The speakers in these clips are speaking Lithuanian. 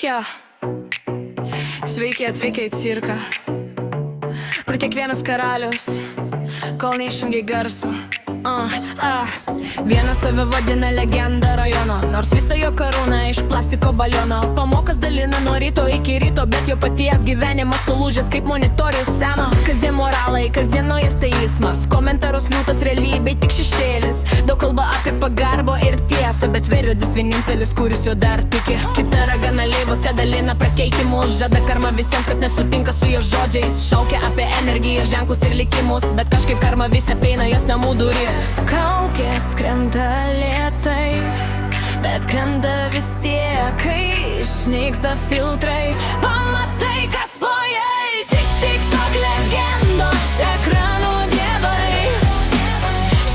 Ja. Sveiki atvykę į cirką, kur kiekvienas karalius, kol neišjungia garso. Vienas save vadina legenda rajono, nors visą jo karūną iš plastiko baliono. Pamokas dalina nuo ryto iki ryto, bet jo paties gyvenimas sulūžęs kaip monitorius seno. Kasdien moralai, kasdien naujas teismas, komentaros liūtas, realybėj tik šešėlis. Daug kalba apie pagarbą ir tiesą, bet veidrodis vienintelis, kuris jo dar tiki. Kita ragana leivose dalina prakeikimus, žada karma visiems, kas nesutinka su jo žodžiais. Šaukia apie energiją, ženklus ir likimus, bet kažkaip karma vis apeina jos namų duris. Kaukės krenta lėtai, bet krenta vis tiek, kai išnyksta filtrai. Pamatai, kas po jais, tik legendos, ekranų dievai.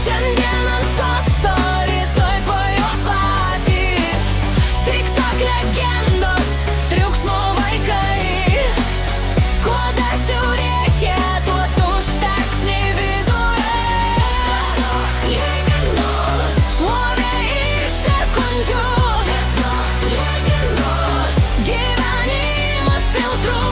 Šiandien ant sosto, rytoj po jo patys. Tik legendos, triukšmo vaikai. Kuo garsiau reikia, tuo tuštesnį viduje. Legendos, šlovė iš sekundžių. Legendos, gyvenimas filtrų.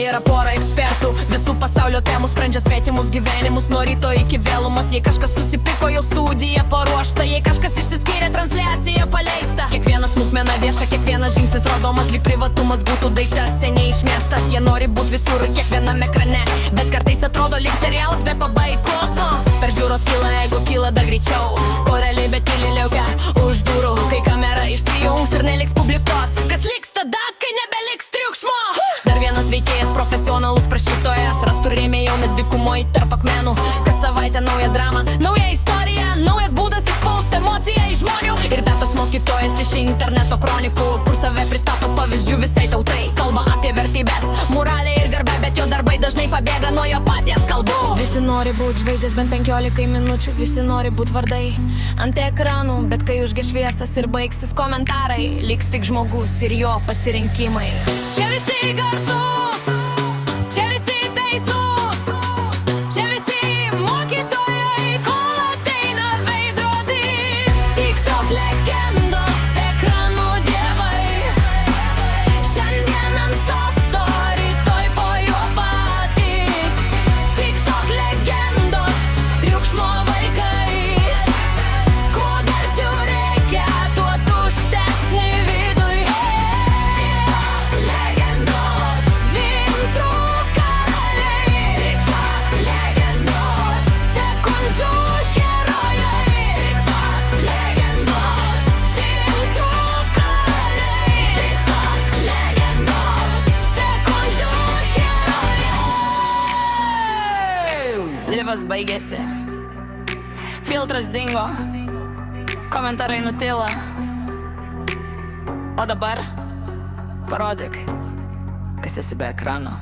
Yra pora ekspertų, visų pasaulio temų sprendžia svetimus gyvenimus nuo ryto iki vėlumas. Jei kažkas susipiko, jau studija paruošta, jei kažkas išsiskyrė, transliacija paleista. Kiekviena smulkmena vieša, kiekvienas žingsnis rodomas, lyg privatumas būtų daiktas seniai išmestas. Jie nori būt visur, kiekviename ekrane, bet kartais atrodo lyg serialas be pabaigos. Peržiūros kyla, jeigu kyla dar greičiau, ko realiai bet tyli liaukia už durų. Kai kamera išsijungs ir neliks publikos, kas liks tada, kai nebeliks triukšmo? Dar vienas veikėjas, profesionalus prašytojas, rastų rėmėjau net dykumoj tarp akmenų. Kas savaitę nauja drama, nauja istorija, naujas būdas išspausti emociją iš žmonių. Ir datos mokytojas iš interneto kronikų, kur save pristato pavyzdžių visai tautai. Kalba apie vertybės, moralę ir garbę, bet jo darbai dažnai pabėga nuo jo paties kalbų. Visi nori būt žvaigždės bent 15 minučių, visi nori būt vardai ant ekranų, bet kai užges šviesas ir baigsis komentarai, liks tik žmogus ir jo pasirinkimai. Čia visi garsus, čia visi teisūs, čia visi mokytojai, kol ateina veidrodis. TikTok legendos, ekranų dievai. Šiandien ant sosto, rytoj po jo patys. TikTok legendos, triukšmo vaikai. Kuo garsiau reikia, tuo tuštesnį viduj. Legendos, filtrų karaliai. TikTok legendos, sekundžių herojai. TikTok legendos, filtrų karaliai. TikTok legendos, sekundžių herojai. Livas baigėsi, filtras dingo, komentarai nutilo. O dabar parodyk, kas esi be ekrano.